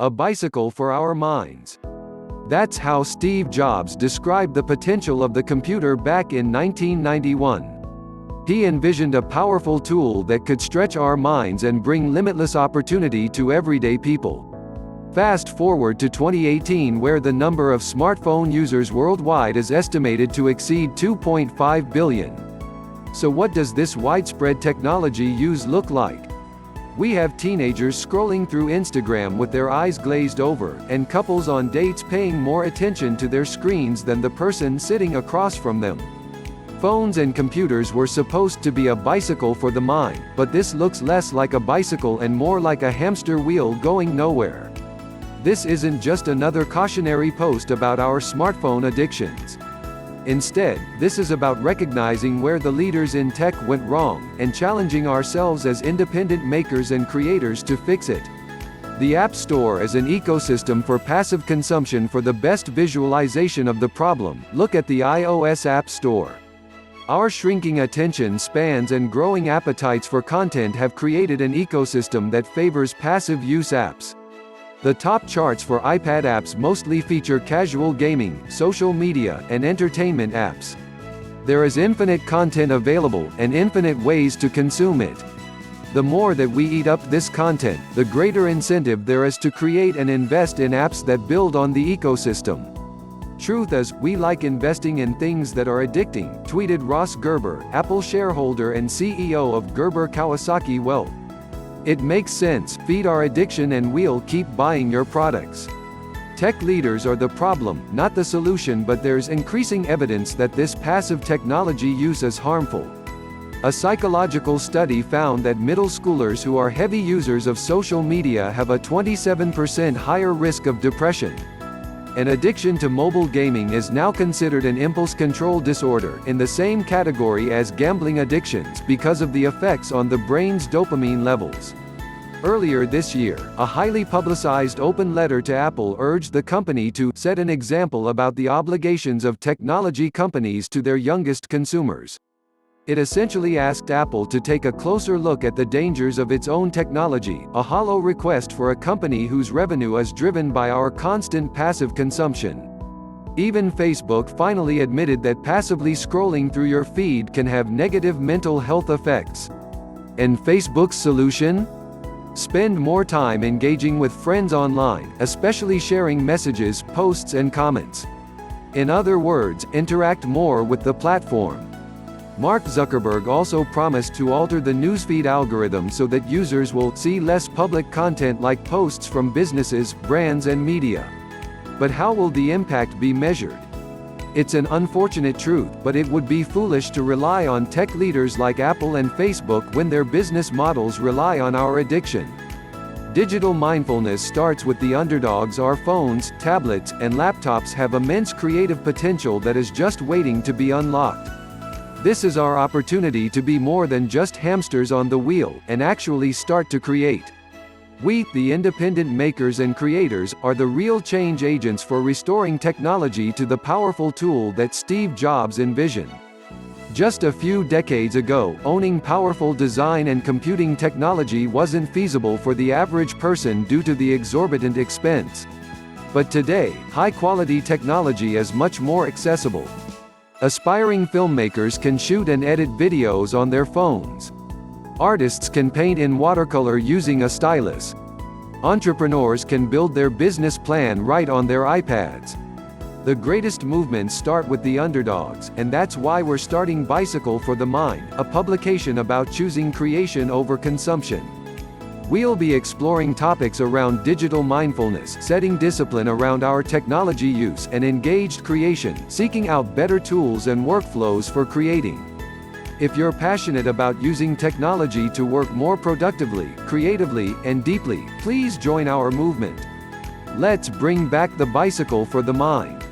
A bicycle for our minds. That's how Steve Jobs described the potential of the computer back in 1991. He envisioned a powerful tool that could stretch our minds and bring limitless opportunity to everyday people. Fast forward to 2018, where the number of smartphone users worldwide is estimated to exceed 2.5 billion. So what does this widespread technology use look like? We have teenagers scrolling through Instagram with their eyes glazed over, and couples on dates paying more attention to their screens than the person sitting across from them. Phones and computers were supposed to be a bicycle for the mind, but this looks less like a bicycle and more like a hamster wheel going nowhere. This isn't just another cautionary post about our smartphone addictions. Instead, this is about recognizing where the leaders in tech went wrong, and challenging ourselves as independent makers and creators to fix it. The App Store is an ecosystem for passive consumption. For the best visualization of the problem, look at the iOS App Store. Our shrinking attention spans and growing appetites for content have created an ecosystem that favors passive use apps. The top charts for iPad apps mostly feature casual gaming, social media, and entertainment apps. There is infinite content available, and infinite ways to consume it. The more that we eat up this content, the greater incentive there is to create and invest in apps that build on the ecosystem. Truth is, we like investing in things that are addicting, tweeted Ross Gerber, Apple shareholder and CEO of Gerber Kawasaki Wealth. It makes sense, feed our addiction and we'll keep buying your products. Tech leaders are the problem, not the solution, but there's increasing evidence that this passive technology use is harmful. A psychological study found that middle schoolers who are heavy users of social media have a 27% higher risk of depression. An addiction to mobile gaming is now considered an impulse control disorder, in the same category as gambling addictions, because of the effects on the brain's dopamine levels. Earlier this year, a highly publicized open letter to Apple urged the company to set an example about the obligations of technology companies to their youngest consumers. It essentially asked Apple to take a closer look at the dangers of its own technology, a hollow request for a company whose revenue is driven by our constant passive consumption. Even Facebook finally admitted that passively scrolling through your feed can have negative mental health effects. And Facebook's solution? Spend more time engaging with friends online, especially sharing messages, posts, and comments. In other words, interact more with the platform. Mark Zuckerberg also promised to alter the newsfeed algorithm so that users will see less public content like posts from businesses, brands, and media. But how will the impact be measured? It's an unfortunate truth, but it would be foolish to rely on tech leaders like Apple and Facebook when their business models rely on our addiction. Digital mindfulness starts with the underdogs. Our phones, tablets, and laptops have immense creative potential that is just waiting to be unlocked. This is our opportunity to be more than just hamsters on the wheel, and actually start to create. We, the independent makers and creators, are the real change agents for restoring technology to the powerful tool that Steve Jobs envisioned. Just a few decades ago, owning powerful design and computing technology wasn't feasible for the average person due to the exorbitant expense. But today, high-quality technology is much more accessible. Aspiring filmmakers can shoot and edit videos on their phones. Artists can paint in watercolor using a stylus. Entrepreneurs can build their business plan right on their iPads. The greatest movements start with the underdogs, and that's why we're starting Bicycle for the Mind, a publication about choosing creation over consumption. We'll be exploring topics around digital mindfulness, setting discipline around our technology use, and engaged creation, seeking out better tools and workflows for creating. If you're passionate about using technology to work more productively, creatively, and deeply, please join our movement. Let's bring back the bicycle for the mind.